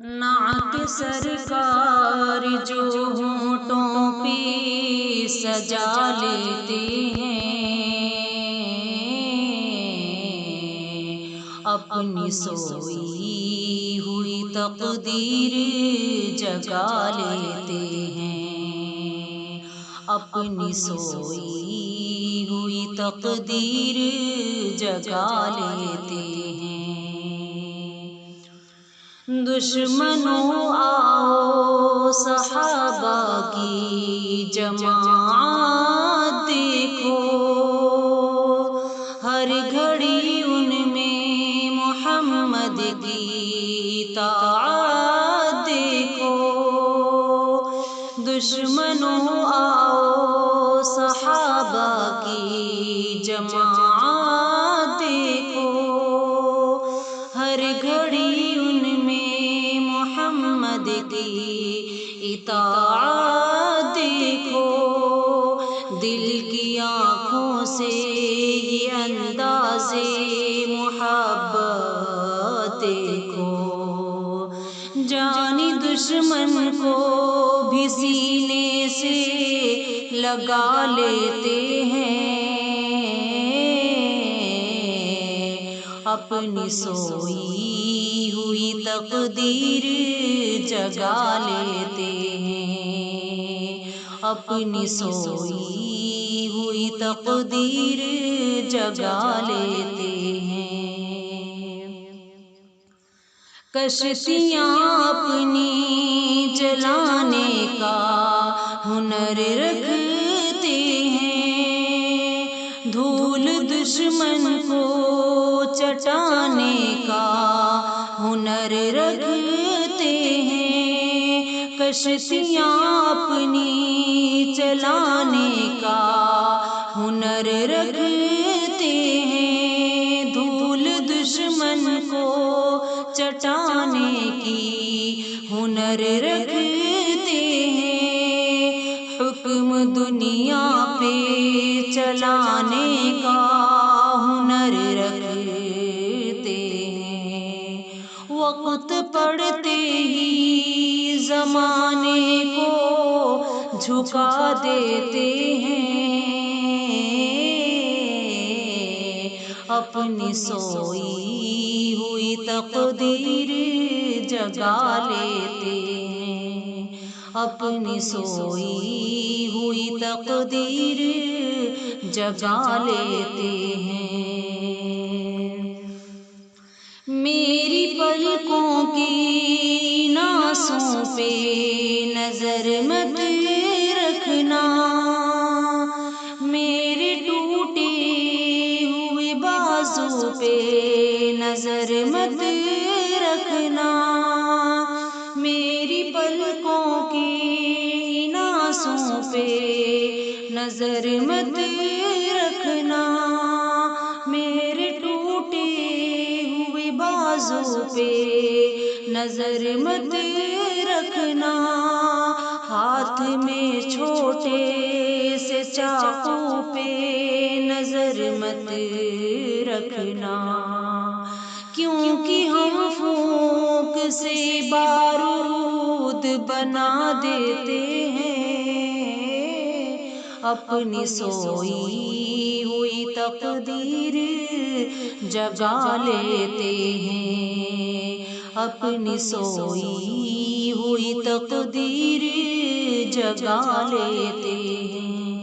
نعت سرکار جو ہونٹوں پہ سجا لیتے ہیں، اپنی سوئی ہوئی تقدیر جگا لیتے ہیں، اپنی سوئی ہوئی تقدیر جگا لیتے ہیں۔ دشمنوں آؤ صحابہ کی جماعت دیکھو، ہر گھڑی ان میں محمد کی اطاعت دیکھو۔ دشمنوں آؤ صحابہ کی جماعت دیکھو، ہر گھڑی محمد کی اطاعت دیکھو۔ دل کی آنکھوں سے یہ انداز محبت دیکھو، جانی دشمن کو بھی سینے سے لگا لیتے ہیں، اپنی سوئی ہوئی تقدیر جگا لیتے ہیں، اپنی سوئی ہوئی تقدیر جگا لیتے ہیں۔ کشتیاں اپنی چلانے کا ہنر رکھتے ہیں، دھول دشمن کو چٹانے کا ہنر رکھتے ہیں۔ کشتیاں اپنی چلانے کا ہنر رکھتے ہیں، دھول دشمن کو چٹانے کی ہنر رکھتے ہیں، حکم دنیا پہ چلانے کا ہنر رکھتے ہیں۔ وقت پڑتے ہی زمانے کو جھکا دیتے ہیں، اپنی سوئی ہوئی تقدیر جگا لیتے ہیں، اپنی سوئی ہوئی تقدیر جگا لیتے ہیں۔ میری پلکوں کی ناسوں پہ نظر مت رکھنا، میرے ٹوٹے ہوئے بازو پہ نظر مت رکھنا، میری پلکوں کی ناسوں پہ نظر مت رکھنا، میرے ٹوٹے ہوئے بازو پہ نظر مت رکھنا، ہاتھ میں چھوٹے سے چاقو پہ نظر مت رکھنا، کیونکہ ہم پھونک سے بارود بنا دیتے ہیں، اپنی سوئی ہوئی تقدیر جگا لیتے ہیں، اپنی سوئی ہوئی تقدیر جگا لیتے ہیں۔